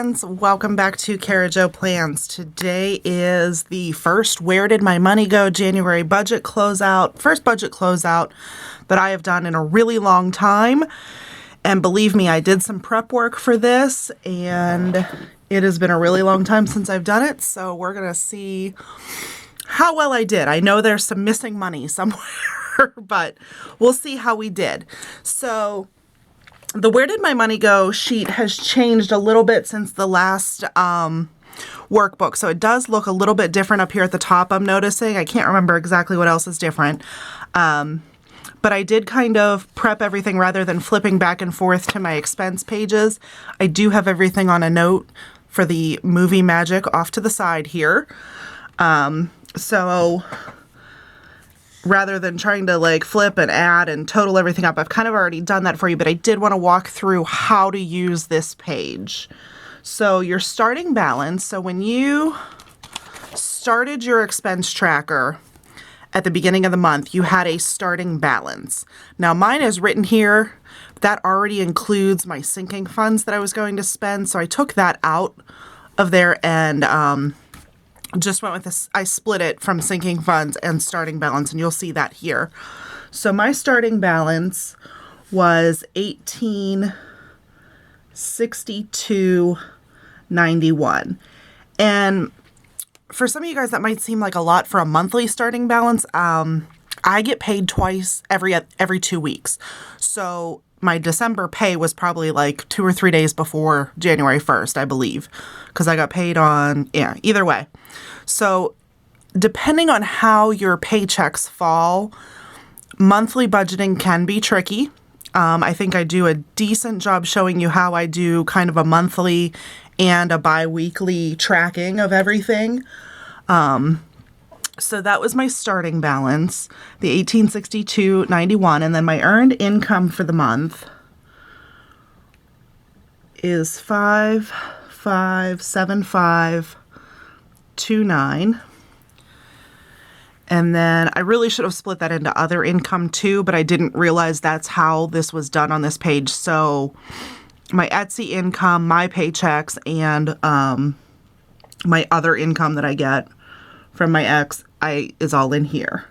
friends, welcome back to Cara Jo Plans. Today is the first Where Did My Money Go January budget closeout, first budget closeout that I have done in a really long time. And believe me, I did some prep work for this and it has been a really long time since I've done it. So we're going to see how well I did. I know there's some missing money somewhere, but we'll see how we did. So the Where Did My Money Go sheet has changed a little bit since the last workbook. So it does look a little bit different up here at the top, I'm noticing. I can't remember exactly what else is different. But I did kind of prep everything rather than flipping back and forth to my expense pages. I do have everything on a note for the movie magic off to the side here. So rather than trying to like flip and add and total everything up, I've kind of already done that for you, but I did want to walk through how to use this page. So your starting balance, so when you started your expense tracker at the beginning of the month, you had a starting balance. Now mine is written here. That already includes my sinking funds that I was going to spend. So I took that out of there and just went with this. I split it from sinking funds and starting balance, and you'll see that here. So my starting balance was $1862.91. And for some of you guys, that might seem like a lot for a monthly starting balance. I get paid twice every 2 weeks. So my December pay was probably like 2 or 3 days before January 1st, I believe, because I got paid on, either way. So depending on how your paychecks fall, monthly budgeting can be tricky. I think I do a decent job showing you how I do kind of a monthly and a bi-weekly tracking of everything. So that was my starting balance, the $1862.91, and then my earned income for the month is $5575.29. And then I really should have split that into other income too, but I didn't realize that's how this was done on this page. So my Etsy income, my paychecks, and my other income that I get from my ex is all in here.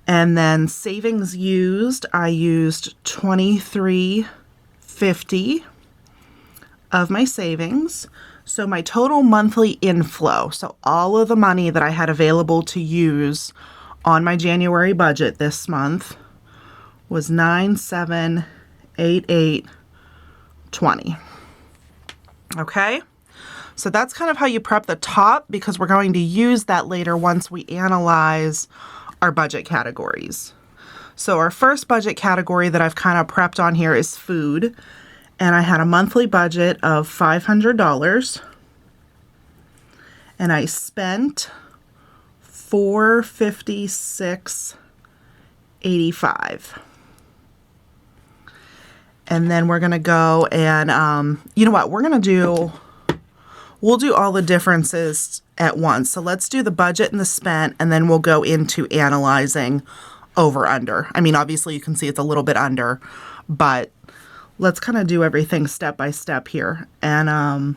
And then savings used, I used $23.50 of my savings. So my total monthly inflow, so all of the money that I had available to use on my January budget this month, was $9788.20. Okay? So that's kind of how you prep the top, because we're going to use that later once we analyze our budget categories. So our first budget category that I've kind of prepped on here is food. And I had a monthly budget of $500. And I spent $456.85. And then we're going to go and, you know what, we'll do all the differences at once. So let's do the budget and the spent, and then we'll go into analyzing over under. I mean, obviously you can see it's a little bit under, but let's kind of do everything step by step here. And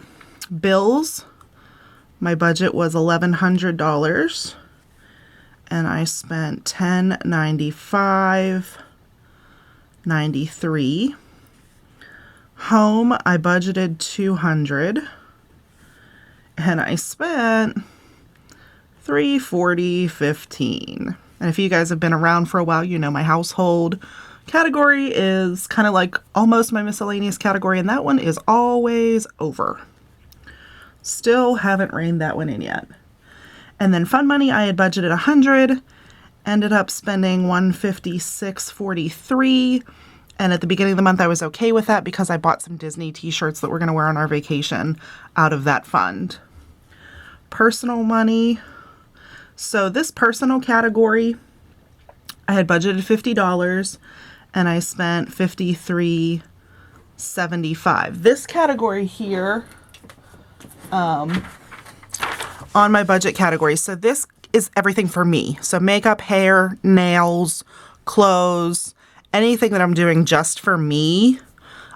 bills, my budget was $1,100, and I spent $1095.93. Home, I budgeted $200. And I spent $340.15. And if you guys have been around for a while, you know my household category is kind of like almost my miscellaneous category, and that one is always over. Still haven't reined that one in yet. And then fun money, I had budgeted $100, ended up spending $156.43. And at the beginning of the month, I was okay with that because I bought some Disney t-shirts that we're going to wear on our vacation out of that fund. Personal money. So this personal category, I had budgeted $50 and I spent $53.75. This category here, on my budget category, so this is everything for me. So makeup, hair, nails, clothes, anything that I'm doing just for me,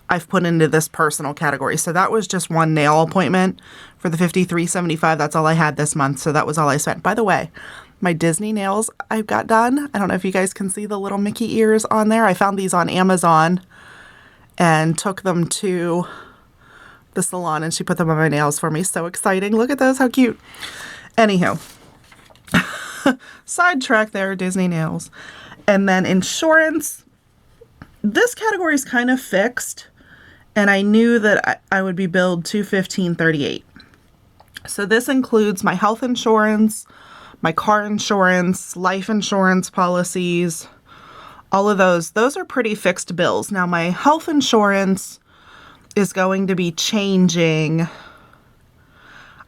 I've put into this personal category. So that was just one nail appointment for the $53.75. That's all I had this month. So that was all I spent. By the way, my Disney nails I've got done. I don't know if you guys can see the little Mickey ears on there. I found these on Amazon and took them to the salon, and she put them on my nails for me. So exciting. Look at those. How cute. Anywho, sidetrack there, Disney nails. And then insurance. This category is kind of fixed, and I knew that I would be billed $215.38. So this includes my health insurance, my car insurance, life insurance policies, all of those. Those are pretty fixed bills. Now, my health insurance is going to be changing,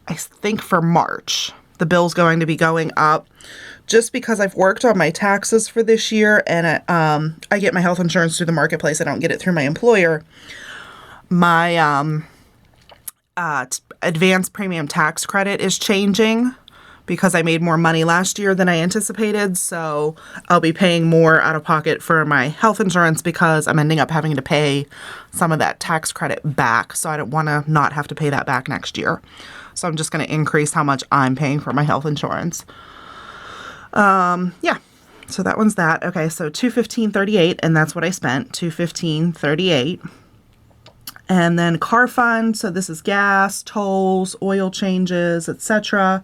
I think, for March. The bill's going to be going up just because I've worked on my taxes for this year, and I get my health insurance through the marketplace. I don't get it through my employer. My advanced premium tax credit is changing because I made more money last year than I anticipated. So I'll be paying more out of pocket for my health insurance because I'm ending up having to pay some of that tax credit back. So I don't want to not have to pay that back next year. So I'm just going to increase how much I'm paying for my health insurance. Yeah. So that one's that. Okay. So $215.38, and that's what I spent, $215.38. And then car fund. So this is gas, tolls, oil changes, etc.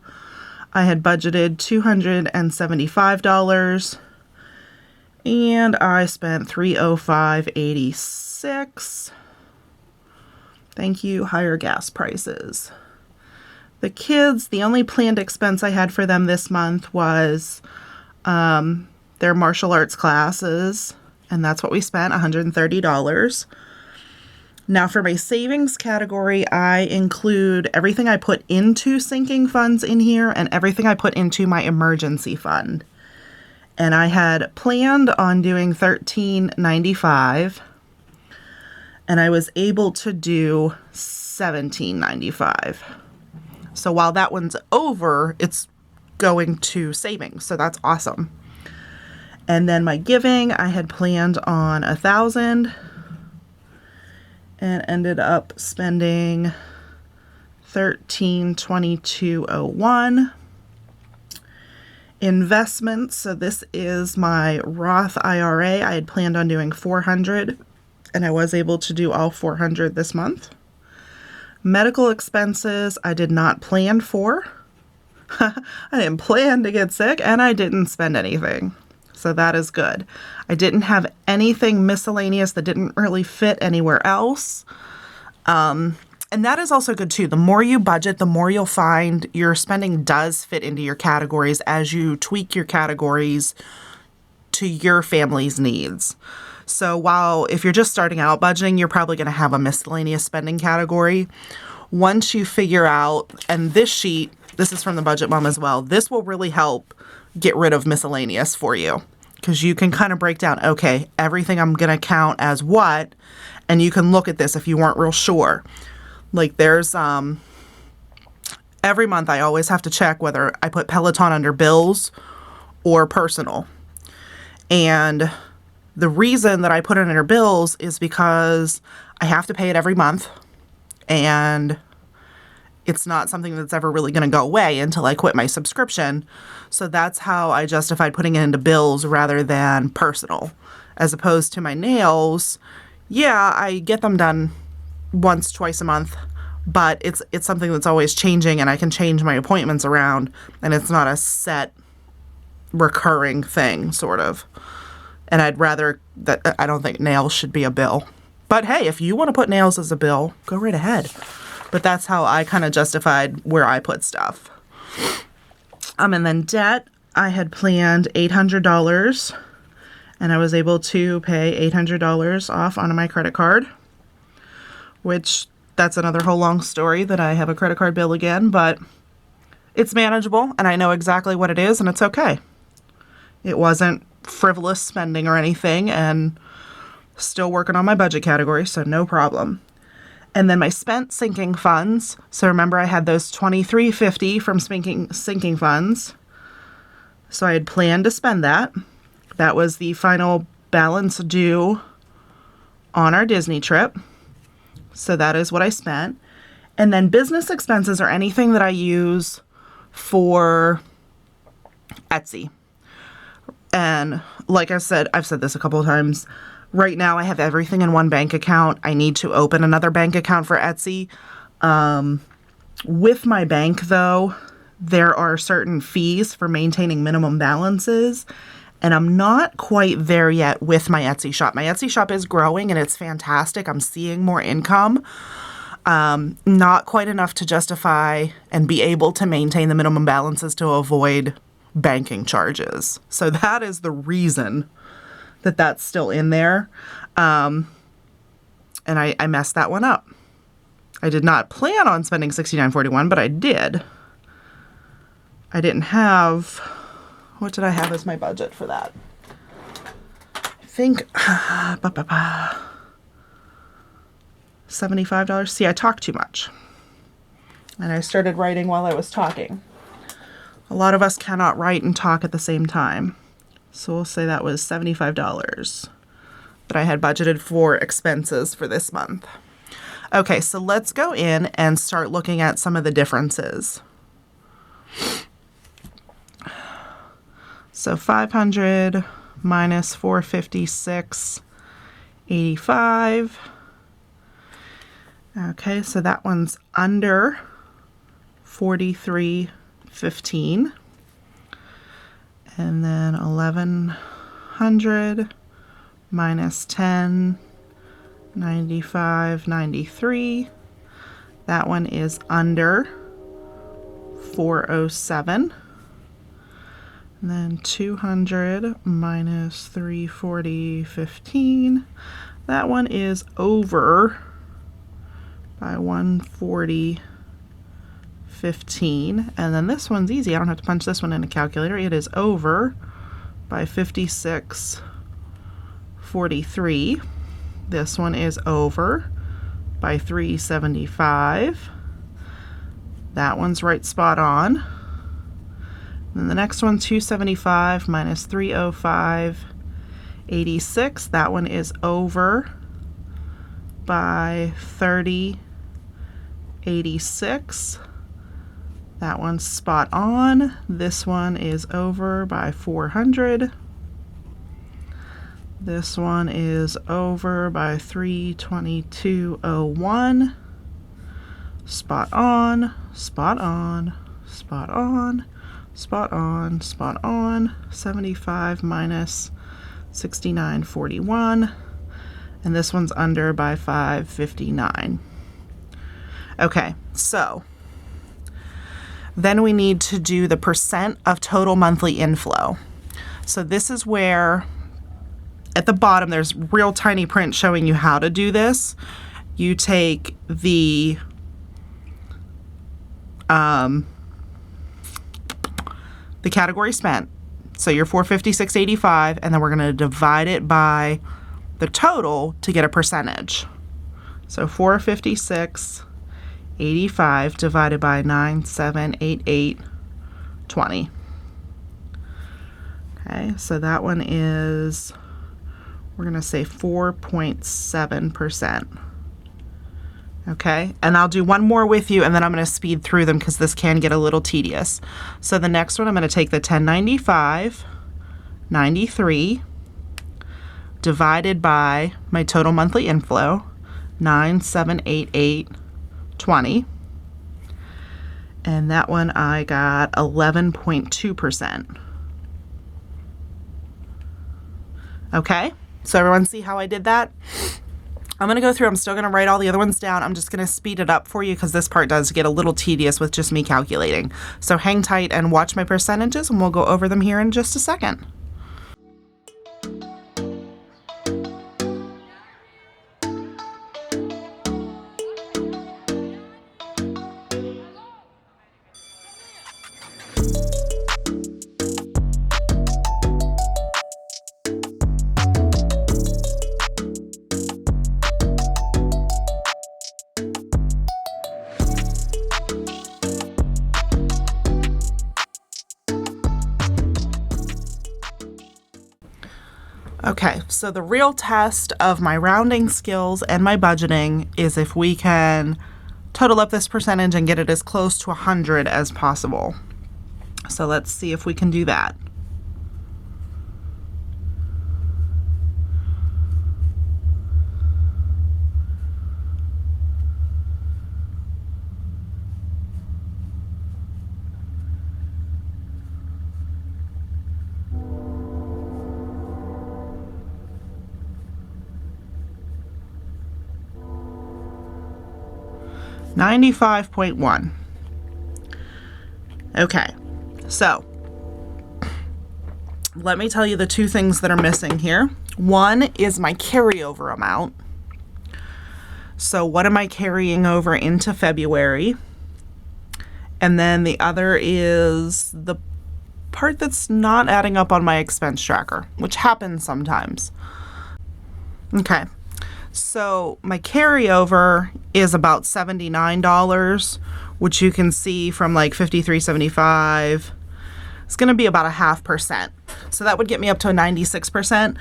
I had budgeted $275, and I spent $305.86. Thank you. Higher gas prices. The kids, the only planned expense I had for them this month was their martial arts classes, and that's what we spent, $130. Now for my savings category, I include everything I put into sinking funds in here and everything I put into my emergency fund. And I had planned on doing $13.95, and I was able to do $17.95. So while that one's over, it's going to savings. So that's awesome. And then my giving, I had planned on $1,000 and ended up spending $1322.01. Investments, so this is my Roth IRA. I had planned on doing $400, and I was able to do all $400 this month. Medical expenses, I did not plan for. I didn't plan to get sick, and I didn't spend anything. So that is good. I didn't have anything miscellaneous that didn't really fit anywhere else. And that is also good too. The more you budget, the more you'll find your spending does fit into your categories as you tweak your categories to your family's needs. So while if you're just starting out budgeting, you're probably going to have a miscellaneous spending category. Once you figure out, and this sheet, this is from the Budget Mom as well, this will really help get rid of miscellaneous for you, because you can kind of break down, okay, everything I'm going to count as what, and you can look at this if you weren't real sure. Like there's, every month I always have to check whether I put Peloton under bills or personal. And the reason that I put it under bills is because I have to pay it every month, and it's not something that's ever really going to go away until I quit my subscription. So that's how I justified putting it into bills rather than personal. As opposed to my nails, yeah, I get them done once, twice a month, but it's something that's always changing, and I can change my appointments around, and it's not a set recurring thing, sort of. And I'd rather that, I don't think nails should be a bill. But hey, if you want to put nails as a bill, go right ahead. But that's how I kind of justified where I put stuff. And then debt, I had planned $800, and I was able to pay $800 off on my credit card, which that's another whole long story that I have a credit card bill again, but it's manageable, and I know exactly what it is, and it's okay. It wasn't frivolous spending or anything, and still working on my budget category, so no problem. And then my spent sinking funds. So remember I had those $23.50 from sinking funds. So I had planned to spend that. That was the final balance due on our Disney trip. So that is what I spent. And then business expenses are anything that I use for Etsy. And like I said, I've said this a couple of times. Right now I have everything in one bank account. I need to open another bank account for Etsy. With my bank though, there are certain fees for maintaining minimum balances. And I'm not quite there yet with my Etsy shop. My Etsy shop is growing and it's fantastic. I'm seeing more income. Not quite enough to justify and be able to maintain the minimum balances to avoid banking charges. So that is the reason that that's still in there. And I messed that one up. I did not plan on spending $69.41, but I did. I didn't have... What did I have as my budget for that? I think $75. See, I talk too much. And I started writing while I was talking. A lot of us cannot write and talk at the same time. So we'll say that was $75 that I had budgeted for expenses for this month. Okay, so let's go in and start looking at some of the differences. So 500 minus 456.85. Okay, so that one's under 43.15. And then 1100 minus 1095.93. That one is under 407. And then 200 minus 340.15. That one is over by 140.15. And then this one's easy. I don't have to punch this one in a calculator. It is over by 56.43. This one is over by 375. That one's right spot on. And the next one, 275 minus 305.86. That one is over by 30.86. That one's spot on. This one is over by 400. This one is over by 322.01. Spot on, spot on, spot on. Spot on, spot on, 75 minus 69.41, and this one's under by 559. Okay, so then we need to do the percent of total monthly inflow. So this is where at the bottom there's real tiny print showing you how to do this. You take the category spent, so your 456.85, and then we're going to divide it by the total to get a percentage. So 456.85 divided by 9788.20. Okay, so that one is, we're going to say 4.7%. Okay, and I'll do one more with you and then I'm going to speed through them because this can get a little tedious. So the next one, I'm going to take the 1095.93 divided by my total monthly inflow, 9788.20. And that one I got 11.2%. Okay, so everyone see how I did that? I'm going to go through, I'm still going to write all the other ones down. I'm just going to speed it up for you because this part does get a little tedious with just me calculating. So hang tight and watch my percentages and we'll go over them here in just a second. Okay, so the real test of my rounding skills and my budgeting is if we can total up this percentage and get it as close to 100 as possible. So let's see if we can do that. $95.1. Okay, so let me tell you the two things that are missing here. One is my carryover amount. So what am I carrying over into February? And then the other is the part that's not adding up on my expense tracker, which happens sometimes. Okay. So my carryover is about $79, which you can see from like $53.75. It's going to be about 0.5%. So that would get me up to a 96%.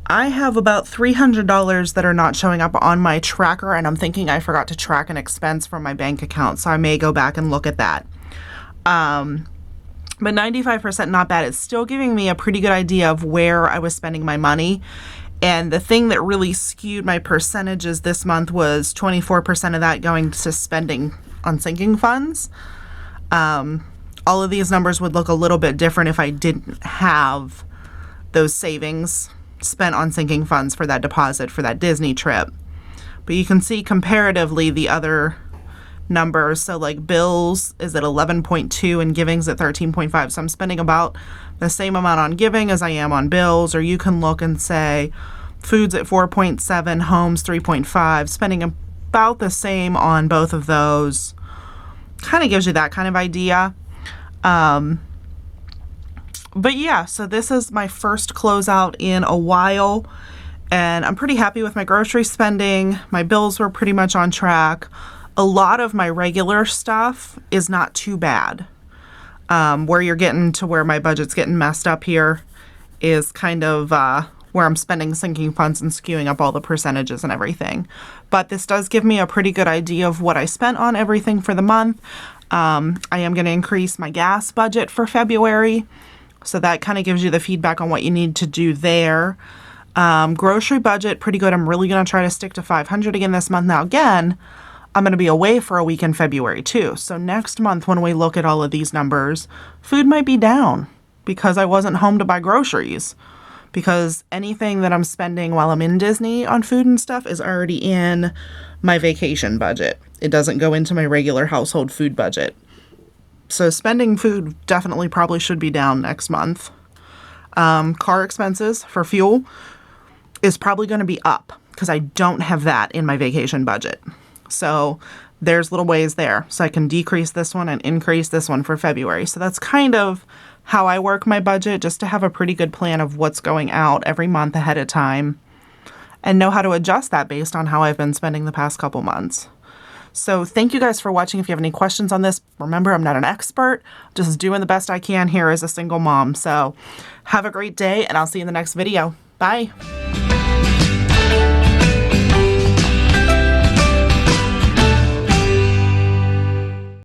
I have about $300 that are not showing up on my tracker, and I'm thinking I forgot to track an expense from my bank account, so I may go back and look at that. But 95% not bad. It's still giving me a pretty good idea of where I was spending my money. And the thing that really skewed my percentages this month was 24% of that going to spending on sinking funds. All of these numbers would look a little bit different if I didn't have those savings spent on sinking funds for that deposit for that Disney trip. But you can see comparatively the other numbers. So like bills is at 11.2 and giving's at 13.5. So I'm spending about the same amount on giving as I am on bills. Or you can look and say food's at 4.7, home's 3.5, spending about the same on both of those. Kind of gives you that kind of idea. But yeah, so this is my first closeout in a while, and I'm pretty happy with my grocery spending. My bills were pretty much on track. A lot of my regular stuff is not too bad. Where you're getting to where my budget's getting messed up here is kind of where I'm spending sinking funds and skewing up all the percentages and everything. But this does give me a pretty good idea of what I spent on everything for the month. I am going to increase my gas budget for February. So that kind of gives you the feedback on what you need to do there. Grocery budget, pretty good. I'm really going to try to stick to 500 again this month. Now, again, I'm going to be away for a week in February too. So next month when we look at all of these numbers, food might be down because I wasn't home to buy groceries. Because anything that I'm spending while I'm in Disney on food and stuff is already in my vacation budget. It doesn't go into my regular household food budget. So spending food definitely probably should be down next month. Car expenses for fuel is probably going to be up because I don't have that in my vacation budget. So there's little ways there. So I can decrease this one and increase this one for February. So that's kind of how I work my budget, just to have a pretty good plan of what's going out every month ahead of time and know how to adjust that based on how I've been spending the past couple months. So thank you guys for watching. If you have any questions on this, remember, I'm not an expert, just doing the best I can here as a single mom. So have a great day, and I'll see you in the next video. Bye.